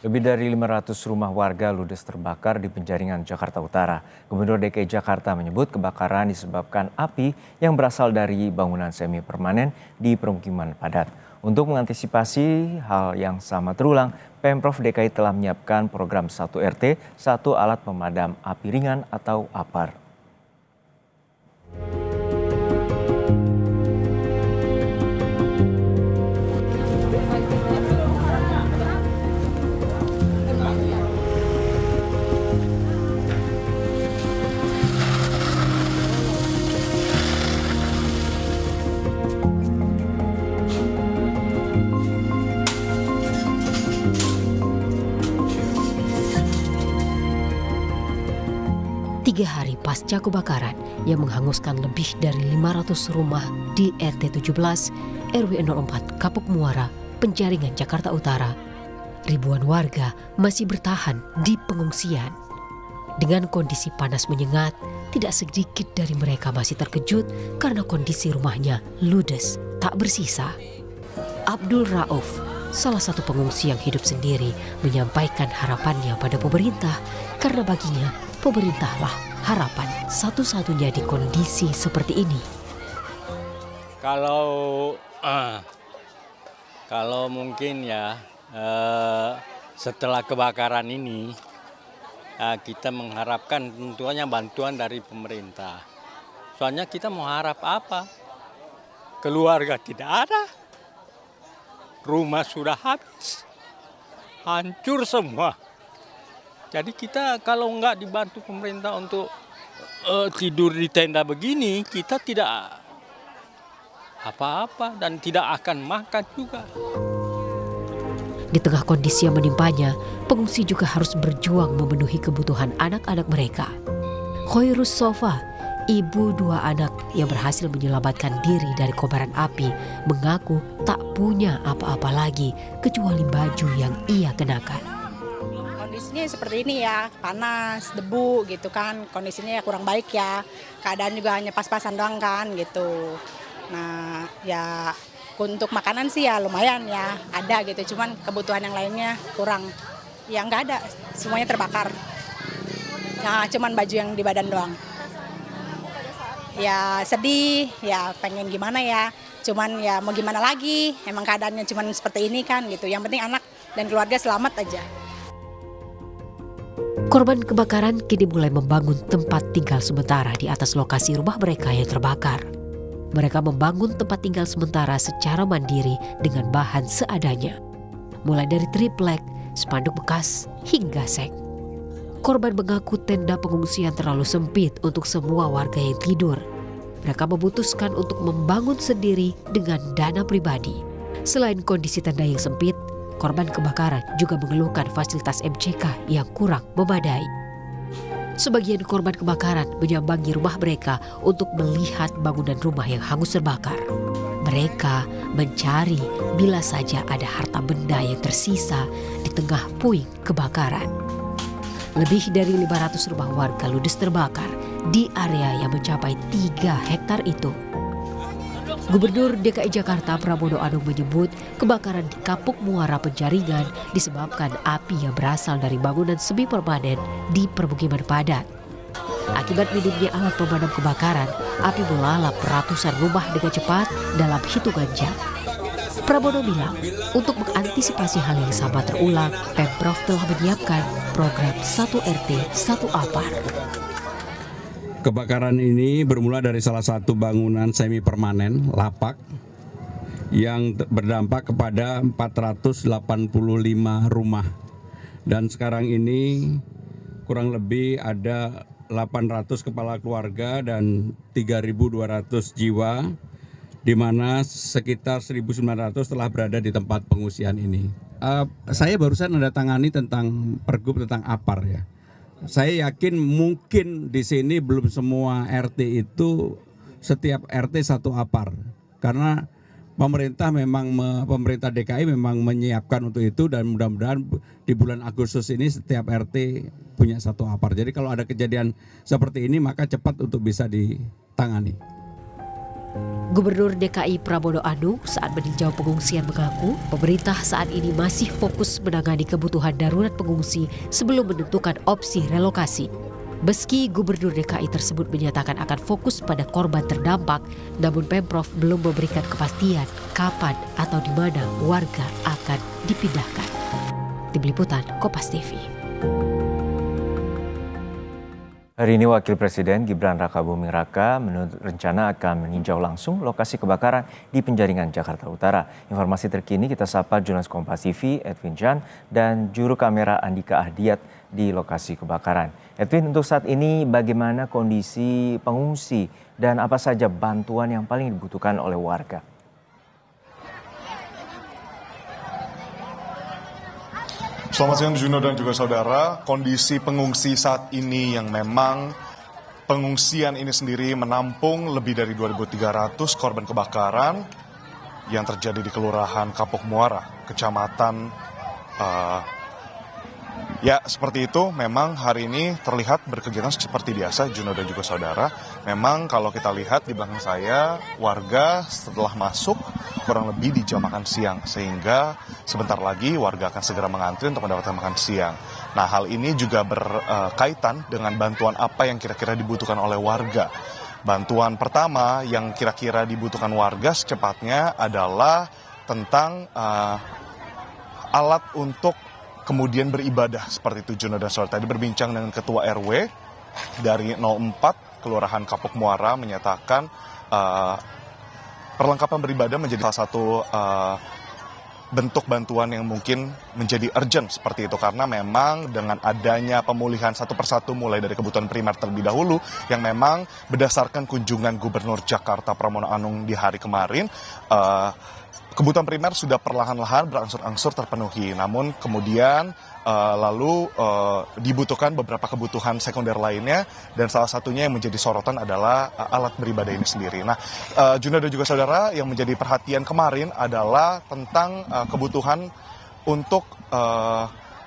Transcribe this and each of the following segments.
Lebih dari 500 rumah warga ludes terbakar di Penjaringan, Jakarta Utara. Gubernur DKI Jakarta menyebut kebakaran disebabkan api yang berasal dari bangunan semi permanen di permukiman padat. Untuk mengantisipasi hal yang sama terulang, Pemprov DKI telah menyiapkan program 1 RT, 1 alat pemadam api ringan atau APAR. Tiga hari pasca kebakaran yang menghanguskan lebih dari 500 rumah di RT 17 RW 04 Kapuk Muara, Penjaringan, Jakarta Utara, ribuan warga masih bertahan di pengungsian. Dengan kondisi panas menyengat, tidak sedikit dari mereka masih terkejut karena kondisi rumahnya ludes tak bersisa. Abdul Rauf, salah satu pengungsi yang hidup sendiri, menyampaikan harapannya pada pemerintah karena baginya pemerintahlah harapan satu-satunya di kondisi seperti ini. Kalau mungkin ya setelah kebakaran ini kita mengharapkan tentunya bantuan dari pemerintah. Soalnya kita mau harap apa? Keluarga tidak ada, rumah sudah habis, hancur semua. Jadi kita kalau nggak dibantu pemerintah untuk tidur di tenda begini, kita tidak apa-apa dan tidak akan makan juga. Di tengah kondisi yang menimpanya, pengungsi juga harus berjuang memenuhi kebutuhan anak-anak mereka. Khoirus Sofa, ibu 2 anak yang berhasil menyelamatkan diri dari kobaran api, mengaku tak punya apa-apa lagi kecuali baju yang ia kenakan. Kondisinya seperti ini ya, panas, debu gitu kan, kondisinya ya kurang baik ya, keadaan juga hanya pas-pasan doang kan gitu. Nah ya untuk makanan sih ya lumayan ya ada gitu, cuman kebutuhan yang lainnya kurang, ya nggak ada, semuanya terbakar. Nah cuman baju yang di badan doang. Ya sedih, ya pengen gimana ya, cuman ya mau gimana lagi, emang keadaannya cuman seperti ini kan gitu, yang penting anak dan keluarga selamat aja. Korban kebakaran kini mulai membangun tempat tinggal sementara di atas lokasi rumah mereka yang terbakar. Mereka membangun tempat tinggal sementara secara mandiri dengan bahan seadanya. Mulai dari triplek, spanduk bekas, hingga seng. Korban mengaku tenda pengungsian terlalu sempit untuk semua warga yang tidur. Mereka memutuskan untuk membangun sendiri dengan dana pribadi. Selain kondisi tenda yang sempit, korban kebakaran juga mengeluhkan fasilitas MCK yang kurang memadai. Sebagian korban kebakaran menyambangi rumah mereka untuk melihat bangunan rumah yang hangus terbakar. Mereka mencari bila saja ada harta benda yang tersisa di tengah puing kebakaran. Lebih dari 500 rumah warga ludes terbakar di area yang mencapai 3 hektar itu. Gubernur DKI Jakarta Pramono Anung menyebut kebakaran di Kapuk Muara Penjaringan disebabkan api yang berasal dari bangunan semi permanen di permukiman padat. Akibat minimnya alat pemadam kebakaran, api melalap ratusan rumah dengan cepat dalam hitungan jam. Pramono bilang, untuk mengantisipasi hal yang sama terulang, Pemprov telah menyiapkan program 1 RT 1 APAR. Kebakaran ini bermula dari salah satu bangunan semi permanen, lapak, yang berdampak kepada 485 rumah. Dan sekarang ini kurang lebih ada 800 kepala keluarga dan 3.200 jiwa, di mana sekitar 1.900 telah berada di tempat pengungsian ini. Saya barusan menandatangani tentang pergub tentang APAR ya. Saya yakin mungkin di sini belum semua RT itu setiap RT 1 APAR, karena pemerintah DKI memang menyiapkan untuk itu, dan mudah-mudahan di bulan Agustus ini setiap RT punya 1 APAR. Jadi kalau ada kejadian seperti ini maka cepat untuk bisa ditangani. Gubernur DKI Pramono Anung saat meninjau pengungsian mengaku pemerintah saat ini masih fokus menangani kebutuhan darurat pengungsi sebelum menentukan opsi relokasi. Meski Gubernur DKI tersebut menyatakan akan fokus pada korban terdampak, namun Pemprov belum memberikan kepastian kapan atau di mana warga akan dipindahkan. Tim Liputan Kompas TV. Hari ini Wakil Presiden Gibran Rakabuming Raka menurut rencana akan meninjau langsung lokasi kebakaran di Penjaringan, Jakarta Utara. Informasi terkini kita sapa jurnalis Kompas TV Edwin Jan dan juru kamera Andika Ahdiat di lokasi kebakaran. Edwin, untuk saat ini bagaimana kondisi pengungsi dan apa saja bantuan yang paling dibutuhkan oleh warga? Selamat siang Juno dan juga saudara. Kondisi pengungsi saat ini yang memang pengungsian ini sendiri menampung lebih dari 2.300 korban kebakaran yang terjadi di Kelurahan Kapuk Muara, Kecamatan ya seperti itu. Memang hari ini terlihat berkegiatan seperti biasa Juno dan juga saudara. Memang kalau kita lihat di belakang saya, warga setelah masuk kurang lebih di jam makan siang, sehingga sebentar lagi warga akan segera mengantri untuk mendapatkan makan siang. Nah, hal ini juga berkaitan dengan bantuan apa yang kira-kira dibutuhkan oleh warga. Bantuan pertama yang kira-kira dibutuhkan warga secepatnya adalah tentang alat untuk kemudian beribadah seperti itu Juno dan saudara. Tadi berbincang dengan Ketua RW dari 04 Kelurahan Kapuk Muara menyatakan perlengkapan beribadah menjadi salah satu bentuk bantuan yang mungkin menjadi urgent seperti itu, karena memang dengan adanya pemulihan satu persatu mulai dari kebutuhan primer terlebih dahulu yang memang berdasarkan kunjungan Gubernur Jakarta Pramono Anung di hari kemarin, kebutuhan primer sudah perlahan-lahan berangsur-angsur terpenuhi, namun kemudian lalu dibutuhkan beberapa kebutuhan sekunder lainnya, dan salah satunya yang menjadi sorotan adalah alat beribadah ini sendiri. Nah, Juno dan juga saudara, yang menjadi perhatian kemarin adalah tentang kebutuhan untuk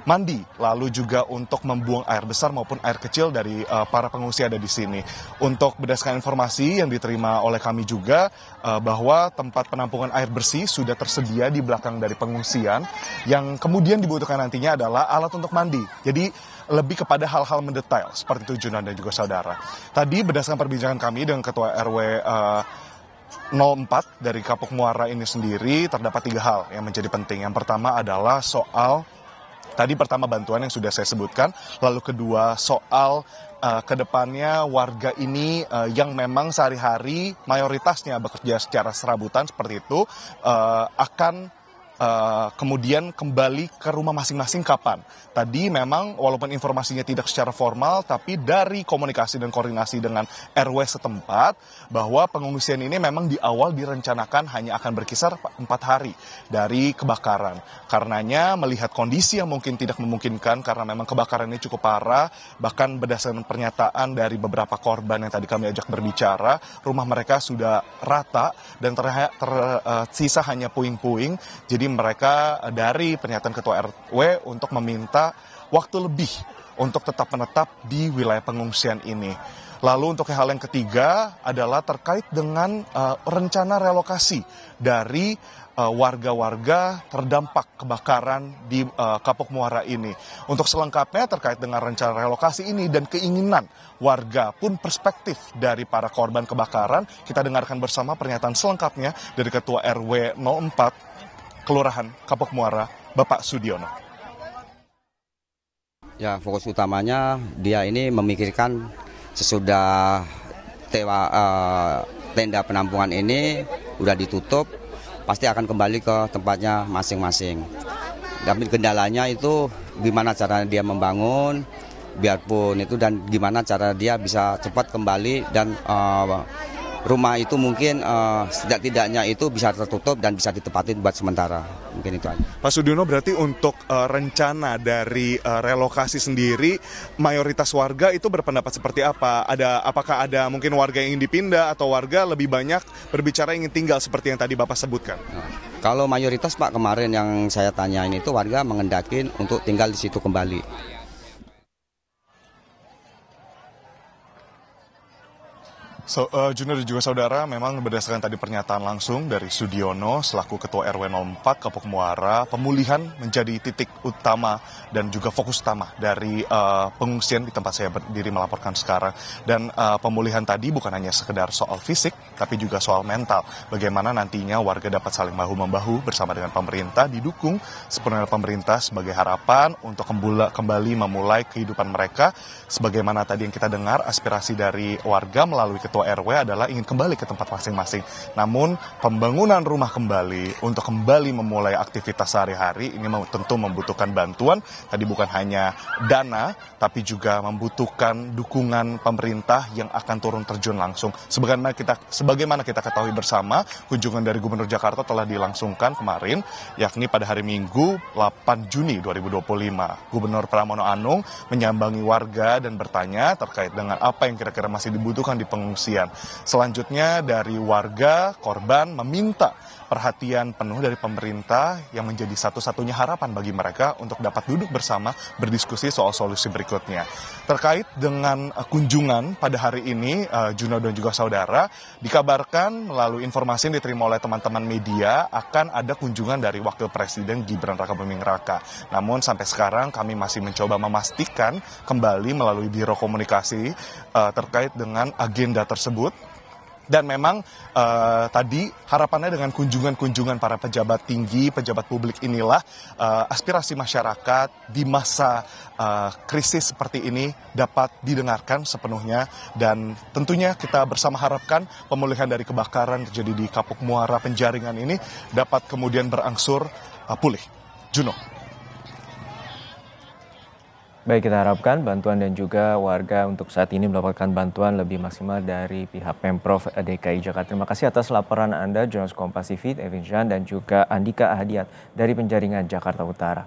mandi, lalu juga untuk membuang air besar maupun air kecil dari para pengungsi ada di sini. Untuk berdasarkan informasi yang diterima oleh kami juga bahwa tempat penampungan air bersih sudah tersedia di belakang dari pengungsian. Yang kemudian dibutuhkan nantinya adalah alat untuk mandi. Jadi lebih kepada hal-hal mendetail seperti itu Junan dan juga saudara. Tadi berdasarkan perbincangan kami dengan Ketua RW 04 dari Kapuk Muara ini sendiri, terdapat 3 hal yang menjadi penting. Yang pertama adalah soal tadi pertama bantuan yang sudah saya sebutkan, lalu kedua soal kedepannya warga ini yang memang sehari-hari mayoritasnya bekerja secara serabutan seperti itu akan kemudian kembali ke rumah masing-masing kapan. Tadi memang walaupun informasinya tidak secara formal, tapi dari komunikasi dan koordinasi dengan RW setempat, bahwa pengungsian ini memang di awal direncanakan hanya akan berkisar 4 hari dari kebakaran. Karenanya melihat kondisi yang mungkin tidak memungkinkan, karena memang kebakaran ini cukup parah, bahkan berdasarkan pernyataan dari beberapa korban yang tadi kami ajak berbicara, rumah mereka sudah rata dan tersisa hanya puing-puing. Jadi mereka dari pernyataan Ketua RW untuk meminta waktu lebih untuk tetap menetap di wilayah pengungsian ini. Lalu untuk hal yang ketiga adalah terkait dengan rencana relokasi dari warga-warga terdampak kebakaran di Kapuk Muara ini. Untuk selengkapnya terkait dengan rencana relokasi ini dan keinginan warga pun perspektif dari para korban kebakaran, kita dengarkan bersama pernyataan selengkapnya dari Ketua RW 04 Kelurahan Kapuk Muara, Bapak Sudiono. Ya, fokus utamanya dia ini memikirkan sesudah tenda penampungan ini udah ditutup, pasti akan kembali ke tempatnya masing-masing. Tapi kendalanya itu gimana cara dia membangun, biarpun itu, dan gimana cara dia bisa cepat kembali, dan rumah itu mungkin setidak-tidaknya itu bisa tertutup dan bisa ditempatin buat sementara. Mungkin itu aja. Pak Sudiono, berarti untuk rencana dari relokasi sendiri, mayoritas warga itu berpendapat seperti apa? Apakah ada mungkin warga yang ingin dipindah atau warga lebih banyak berbicara ingin tinggal seperti yang tadi Bapak sebutkan? Nah, kalau mayoritas Pak kemarin yang saya tanyain itu warga mengendakin untuk tinggal di situ kembali. Junior dan juga saudara, memang berdasarkan tadi pernyataan langsung dari Sudiono selaku Ketua RW 04 Kapuk Muara, pemulihan menjadi titik utama dan juga fokus utama dari pengungsian di tempat saya berdiri melaporkan sekarang. Dan pemulihan tadi bukan hanya sekedar soal fisik, tapi juga soal mental. Bagaimana nantinya warga dapat saling bahu-membahu bersama dengan pemerintah, didukung sepenuhnya pemerintah sebagai harapan untuk kembali memulai kehidupan mereka. Sebagaimana tadi yang kita dengar, aspirasi dari warga melalui Ketua RW adalah ingin kembali ke tempat masing-masing. Namun pembangunan rumah kembali untuk kembali memulai aktivitas sehari-hari ini tentu membutuhkan bantuan. Tadi bukan hanya dana, tapi juga membutuhkan dukungan pemerintah yang akan turun terjun langsung. Sebagaimana kita ketahui bersama, kunjungan dari Gubernur Jakarta telah dilangsungkan kemarin, yakni pada hari Minggu 8 Juni 2025. Gubernur Pramono Anung menyambangi warga dan bertanya terkait dengan apa yang kira-kira masih dibutuhkan di pengungsian. Selanjutnya dari warga korban meminta perhatian penuh dari pemerintah yang menjadi satu-satunya harapan bagi mereka untuk dapat duduk bersama berdiskusi soal solusi berikutnya. Terkait dengan kunjungan pada hari ini, Juno dan juga saudara, dikabarkan melalui informasi yang diterima oleh teman-teman media akan ada kunjungan dari Wakil Presiden Gibran Rakabuming Raka. Namun sampai sekarang kami masih mencoba memastikan kembali melalui Biro Komunikasi terkait dengan agenda tersebut. Dan memang tadi harapannya dengan kunjungan-kunjungan para pejabat tinggi, pejabat publik inilah aspirasi masyarakat di masa krisis seperti ini dapat didengarkan sepenuhnya. Dan tentunya kita bersama harapkan pemulihan dari kebakaran terjadi di Kapuk Muara Penjaringan ini dapat kemudian berangsur pulih. Juno. Baik, kita harapkan bantuan dan juga warga untuk saat ini mendapatkan bantuan lebih maksimal dari pihak Pemprov DKI Jakarta. Terima kasih atas laporan Anda, jurnalis Kompas TV, Evin Jan, dan juga Andika Ahadiat dari Penjaringan, Jakarta Utara.